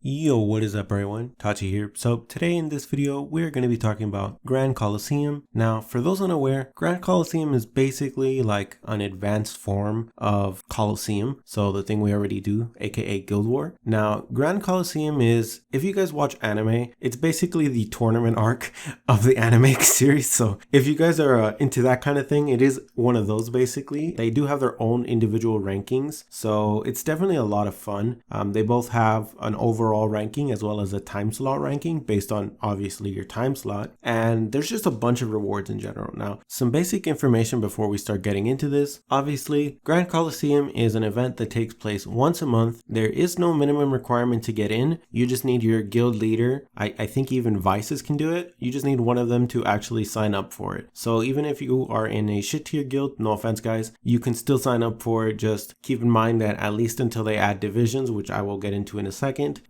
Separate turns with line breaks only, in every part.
Yo, what is up everyone? Tachi here. So today in this video, we're going to be talking about Grand Colosseum. Now, for those unaware, Grand Colosseum is basically like an advanced form of Colosseum. So the thing we already do, aka Guild War. Now, Grand Colosseum is, if you guys watch anime, it's basically the tournament arc of the anime series. So if you guys are into that kind of thing, it is one of those basically. They do have their own individual rankings. So it's definitely a lot of fun. They both have an overall ranking as well as a time slot ranking based on obviously your time slot, and there's just a bunch of rewards in general. Now, some basic information before we start getting into this. Obviously, Grand Colosseum is an event that takes place once a month. There is no minimum requirement to get in. You just need your guild leader. I think even vices can do it. You just need one of them to actually sign up for it. So even if you are in a shit tier guild, no offense guys, you can still sign up for it. Just keep in mind that at least until they add divisions, which I will get into in a second,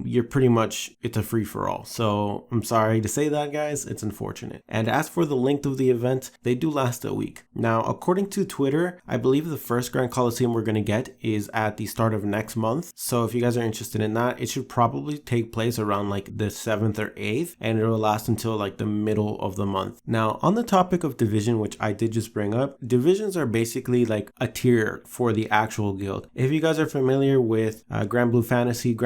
you're pretty much, it's a free for all. So I'm sorry to say that guys, it's unfortunate. And as for the length of the event, they do last a week. Now, according to Twitter, I believe the first Grand Colosseum we're going to get is at the start of next month. So if you guys are interested in that, it should probably take place around like the 7th or 8th, and it'll last until like the middle of the month. Now, on the topic of division, which I did just bring up, divisions are basically like a tier for the actual guild. If you guys are familiar with Grand Blue Fantasy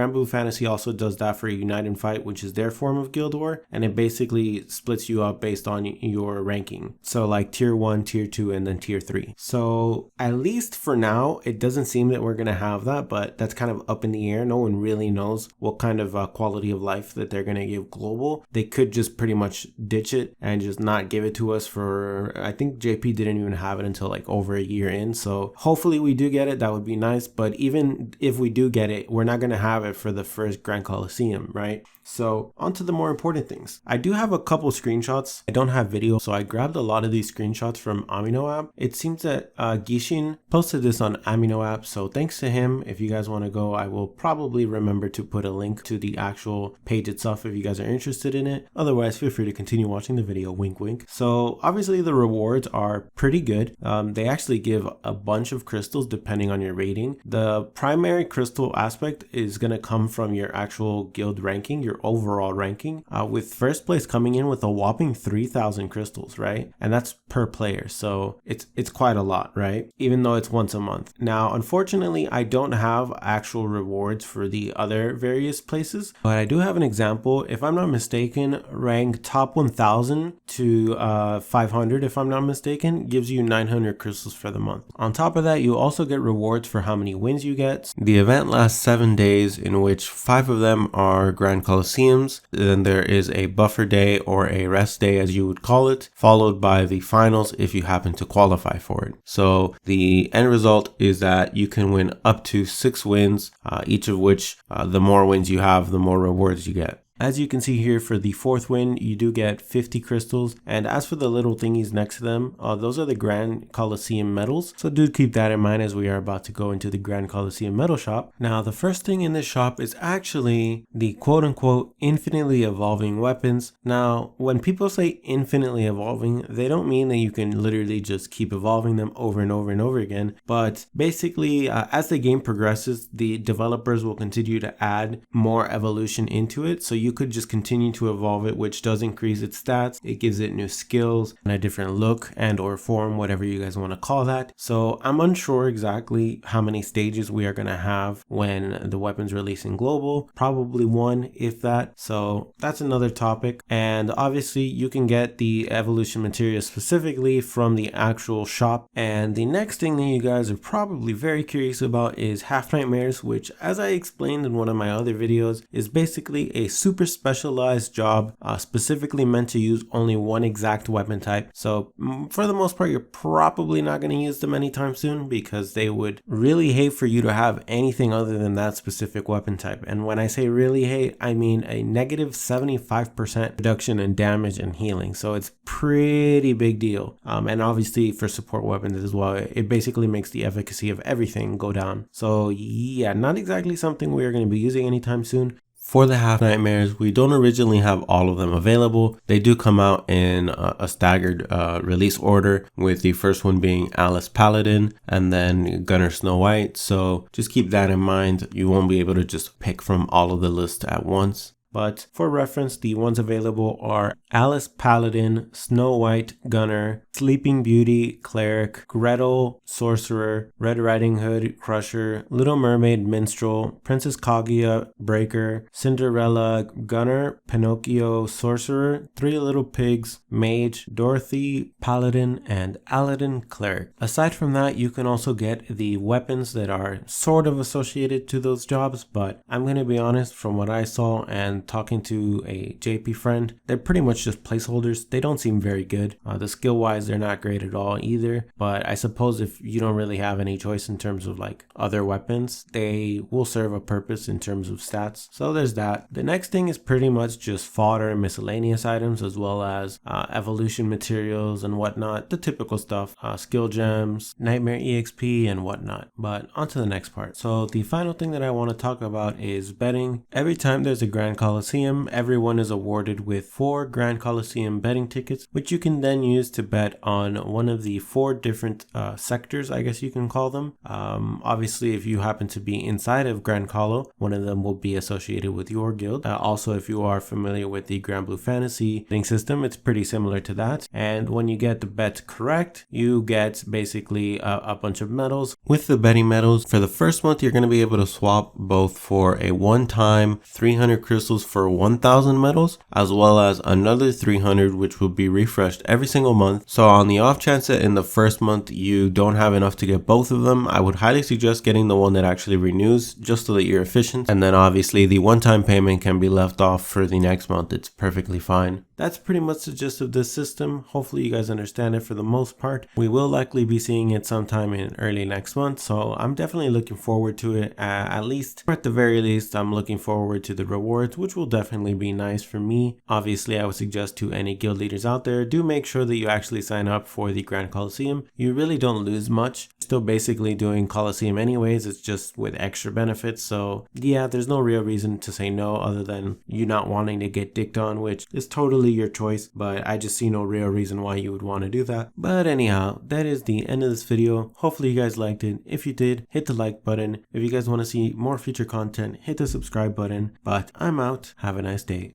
also does that for Unite and Fight, which is their form of Guild War, and it basically splits you up based on your ranking. So like tier 1, tier 2, and then tier 3. So at least for now, it doesn't seem that we're going to have that, but that's kind of up in the air. No one really knows what kind of quality of life that they're going to give global. They could just pretty much ditch it and just not give it to us for, I think JP didn't even have it until like over a year in. So hopefully we do get it. That would be nice. But even if we do get it, we're not going to have it for the first Grand Colosseum, right? So on to the more important things. I do have a couple screenshots. I don't have video, so I grabbed a lot of these screenshots from SiNoAlice. It seems that Gishin posted this on SiNoAlice, so thanks to him. If you guys want to go, I will probably remember to put a link to the actual page itself if you guys are interested in it. Otherwise, feel free to continue watching the video, wink wink. So obviously the rewards are pretty good. They actually give a bunch of crystals depending on your rating. The primary crystal aspect is going to come from your actual guild ranking, your overall ranking, with first place coming in with a whopping 3,000 crystals, right? And that's per player, so it's quite a lot, right? Even though it's once a month. Now, unfortunately, I don't have actual rewards for the other various places, but I do have an example. If I'm not mistaken, rank top 1,000 to 500, if I'm not mistaken, gives you 900 crystals for the month. On top of that, you also get rewards for how many wins you get. The event lasts 7 days, in which 5 of them are Grand Colosseums. Then there is a buffer day or a rest day as you would call it, followed by the finals if you happen to qualify for it. So the end result is that you can win up to 6 wins, each of which the more wins you have, the more rewards you get. As you can see here, for the 4th win, you do get 50 crystals. And as for the little thingies next to them, those are the Grand Colosseum medals. So do keep that in mind as we are about to go into the Grand Colosseum medal shop. Now, the first thing in this shop is actually the quote-unquote infinitely evolving weapons. Now, when people say infinitely evolving, they don't mean that you can literally just keep evolving them over and over and over again. But basically, as the game progresses, the developers will continue to add more evolution into it. So you could just continue to evolve it, which does increase its stats. It gives it new skills and a different look and or form, whatever you guys want to call that. So I'm unsure exactly how many stages we are going to have when the weapons release in global. Probably 1, if that. So that's another topic. And obviously you can get the evolution material specifically from the actual shop. And the next thing that you guys are probably very curious about is Half Nightmares, which, as I explained in one of my other videos, is basically a super specialized job specifically meant to use only one exact weapon type. So for the most part, you're probably not going to use them anytime soon, because they would really hate for you to have anything other than that specific weapon type. And when I say really hate, I mean a negative 75% reduction in damage and healing. So it's pretty big deal. And obviously for support weapons as well, it basically makes the efficacy of everything go down. So yeah, not exactly something we are going to be using anytime soon. For the Half Nightmares, we don't originally have all of them available. They do come out in a staggered release order, with the first one being Alice Paladin and then Gunner Snow White. So just keep that in mind. You won't be able to just pick from all of the list at once. But for reference, the ones available are Alice Paladin, Snow White, Gunner, Sleeping Beauty, Cleric, Gretel, Sorcerer, Red Riding Hood, Crusher, Little Mermaid, Minstrel, Princess Kaguya, Breaker, Cinderella, Gunner, Pinocchio, Sorcerer, Three Little Pigs, Mage, Dorothy, Paladin, and Aladdin, Cleric. Aside from that, you can also get the weapons that are sort of associated to those jobs, but I'm going to be honest, from what I saw and talking to a JP friend, they're pretty much just placeholders. They don't seem very good. The skill wise, they're not great at all either, but I suppose if you don't really have any choice in terms of like other weapons, they will serve a purpose in terms of stats. So there's that. The next thing is pretty much just fodder and miscellaneous items, as well as evolution materials and whatnot, the typical stuff, skill gems, nightmare exp and whatnot. But on to the next part. So the final thing that I want to talk about is betting. Every time there's a Grand Colosseum, everyone is awarded with 4 Grand Colosseum betting tickets, which you can then use to bet on one of the 4 different sectors, I guess you can call them. Obviously, if you happen to be inside of Grand Colo, one of them will be associated with your guild. Also, if you are familiar with the Grand Blue Fantasy betting system, it's pretty similar to that. And when you get the bet correct, you get basically a bunch of medals. With the betting medals, for the first month, you're going to be able to swap both for a one-time 300 crystals for 1,000 medals, as well as another 300, which will be refreshed every single month. So on the off chance that in the first month you don't have enough to get both of them, I would highly suggest getting the one that actually renews, just so that you're efficient. And then obviously the one-time payment can be left off for the next month. It's perfectly fine. That's pretty much the gist of this system. Hopefully you guys understand it for the most part. We will likely be seeing it sometime in early next month, so I'm definitely looking forward to it. At the very least, I'm looking forward to the rewards, which will definitely be nice for me. Obviously, I would suggest to any guild leaders out there, do make sure that you actually sign up for the Grand Colosseum. You really don't lose much. Still basically doing Colosseum anyways, it's just with extra benefits. So yeah, there's no real reason to say no other than you not wanting to get dicked on, which is totally your choice, but I just see no real reason why you would want to do that. But anyhow, that is the end of this video. Hopefully you guys liked it. If you did, hit the like button. If you guys want to see more future content, hit the subscribe button. But I'm out. Have a nice day.